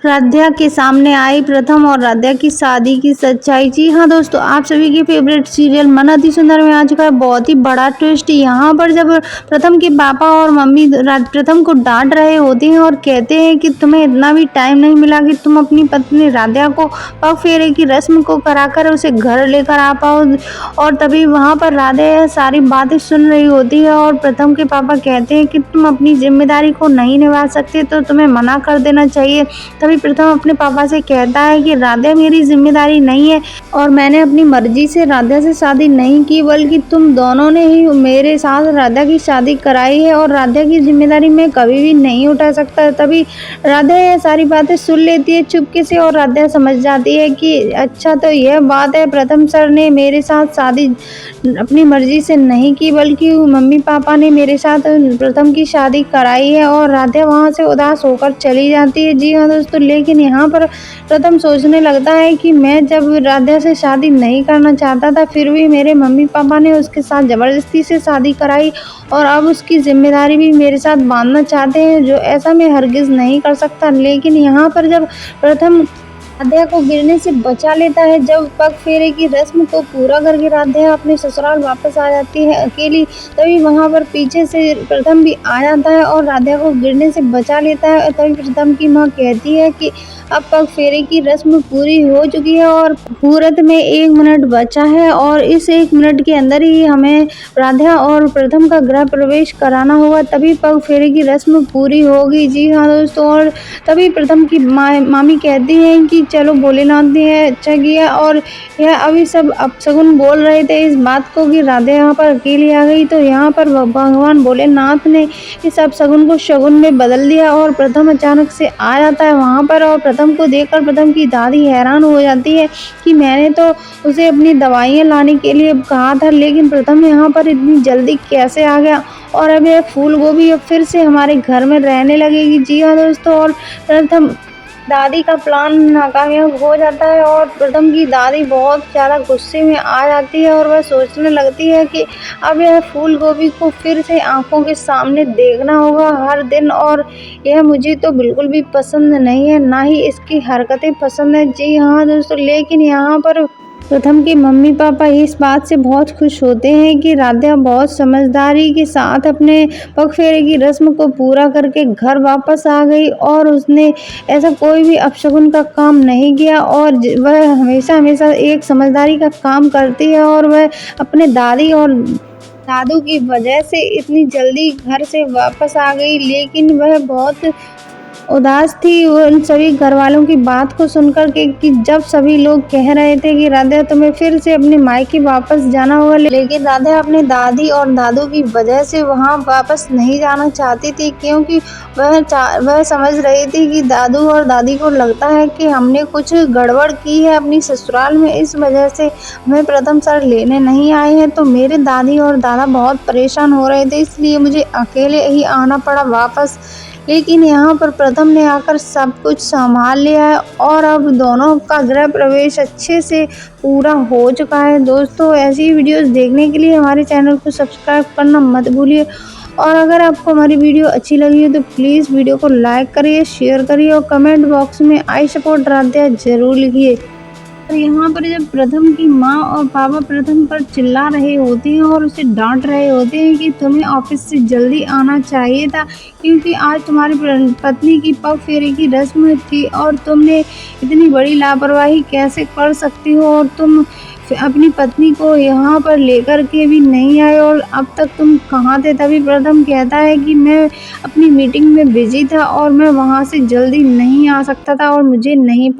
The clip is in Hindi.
राध्या के सामने आई प्रथम और राध्या की शादी की सच्चाई। जी हाँ दोस्तों, आप सभी की फेवरेट सीरियल मन अति सुंदर में आ चुका है बहुत ही बड़ा ट्विस्ट। यहाँ पर जब प्रथम के पापा और मम्मी प्रथम को डांट रहे होते हैं और कहते हैं कि तुम्हें इतना भी टाइम नहीं मिला कि तुम अपनी पत्नी राध्या को पग फेरे की रस्म को कराकर उसे घर लेकर आ पाओ। और तभी वहाँ पर राध्या यह सारी बातें सुन रही होती है और प्रथम के पापा कहते हैं कि तुम अपनी जिम्मेदारी को नहीं निभा सकते तो तुम्हें मना कर देना चाहिए। तभी प्रथम अपने पापा से कहता है कि राध्या मेरी जिम्मेदारी नहीं है और मैंने अपनी मर्जी से राध्या से शादी नहीं की, बल्कि तुम दोनों ने ही मेरे साथ राध्या की शादी कराई है और राध्या की जिम्मेदारी मैं कभी भी नहीं उठा सकता। तभी राध्या ये सारी बातें सुन लेती है चुपके से और राध्या समझ जाती है कि अच्छा तो यह बात है, प्रथम सर ने मेरे साथ शादी अपनी मर्जी से नहीं की, बल्कि मम्मी पापा ने मेरे साथ प्रथम की शादी कराई है। और राध्या वहाँ से उदास होकर चली जाती है। जी हाँ दोस्तों, लेकिन यहाँ पर प्रथम सोचने लगता है कि मैं जब राध्या से शादी नहीं करना चाहता था फिर भी मेरे मम्मी पापा ने उसके साथ ज़बरदस्ती से शादी कराई और अब उसकी जिम्मेदारी भी मेरे साथ बांधना चाहते हैं, जो ऐसा मैं हरगिज़ नहीं कर सकता। लेकिन यहाँ पर जब प्रथम राध्या को गिरने से बचा लेता है, जब पग फेरे की रस्म को पूरा करके राध्या अपने ससुराल वापस आ जाती है अकेली, तभी वहां पर पीछे से प्रथम भी आ जाता है और राध्या को गिरने से बचा लेता है। तभी प्रथम की मां कहती है कि अब पग फेरे की रस्म पूरी हो चुकी है और मुहूर्त में 1 मिनट बचा है और इस 1 मिनट के अंदर ही हमें राध्या और प्रथम का गृह प्रवेश कराना होगा, तभी पग फेरे की रस्म पूरी होगी। जी हाँ दोस्तों, और तभी प्रथम की मामी कहती हैं कि चलो भोलेनाथ ने अच्छा किया। और यह अभी सब अपशगुन बोल रहे थे इस बात को कि राध्या यहाँ पर अकेली आ गई, तो यहाँ पर भगवान भोलेनाथ ने इस अपशगुन को शगुन में बदल दिया और प्रथम अचानक से आ जाता है वहाँ पर। और प्रथम को देखकर प्रथम की दादी हैरान हो जाती है कि मैंने तो उसे अपनी दवाइयाँ लाने के लिए कहा था, लेकिन प्रथम यहाँ पर इतनी जल्दी कैसे आ गया और अब यह फूल गोभी अब फिर से हमारे घर में रहने लगेगी। जी हाँ दोस्तों, और प्रथम दादी का प्लान नाकामयाब हो जाता है और प्रथम की दादी बहुत ज़्यादा गुस्से में आ जाती है और वह सोचने लगती है कि अब यह फूल गोभी को फिर से आंखों के सामने देखना होगा हर दिन, और यह मुझे तो बिल्कुल भी पसंद नहीं है, ना ही इसकी हरकतें पसंद है। जी हाँ दोस्तों, लेकिन यहाँ पर प्रथम के मम्मी पापा इस बात से बहुत खुश होते हैं कि राध्या बहुत समझदारी के साथ अपने पग फेरे की रस्म को पूरा करके घर वापस आ गई और उसने ऐसा कोई भी अपशगुन का काम नहीं किया और वह हमेशा हमेशा एक समझदारी का काम करती है और वह अपने दादी और दादू की वजह से इतनी जल्दी घर से वापस आ गई। लेकिन वह बहुत उदास थी उन सभी घर वालों की बात को सुनकर के कि जब सभी लोग कह रहे थे कि राध्या तुम्हें फिर से अपने मायके वापस जाना होगा, लेकिन राध्या अपने दादी और दादू की वजह से वहां वापस नहीं जाना चाहती थी, क्योंकि वह समझ रही थी कि दादू और दादी को लगता है कि हमने कुछ गड़बड़ की है अपनी ससुराल में, इस वजह से हमें प्रथम सर लेने नहीं आए हैं। तो मेरे दादी और दादा बहुत परेशान हो रहे थे, इसलिए मुझे अकेले ही आना पड़ा वापस। लेकिन यहाँ पर प्रथम ने आकर सब कुछ संभाल लिया है और अब दोनों का गृह प्रवेश अच्छे से पूरा हो चुका है। दोस्तों, ऐसी वीडियोस देखने के लिए हमारे चैनल को सब्सक्राइब करना मत भूलिए और अगर आपको हमारी वीडियो अच्छी लगी है तो प्लीज़ वीडियो को लाइक करिए, शेयर करिए और कमेंट बॉक्स में आई सपोर्ट राध्या जरूर लिखिए। और यहाँ पर जब प्रथम की माँ और पापा प्रथम पर चिल्ला रहे होते हैं और उसे डांट रहे होते हैं कि तुम्हें ऑफिस से जल्दी आना चाहिए था, क्योंकि आज तुम्हारी पत्नी की पग फेरे की रस्म थी और तुमने इतनी बड़ी लापरवाही कैसे कर सकती हो और तुम अपनी पत्नी को यहाँ पर लेकर के भी नहीं आए और अब तक तुम कहाँ थे। तभी प्रथम कहता है कि मैं अपनी मीटिंग में बिजी था और मैं वहाँ से जल्दी नहीं आ सकता था और मुझे नहीं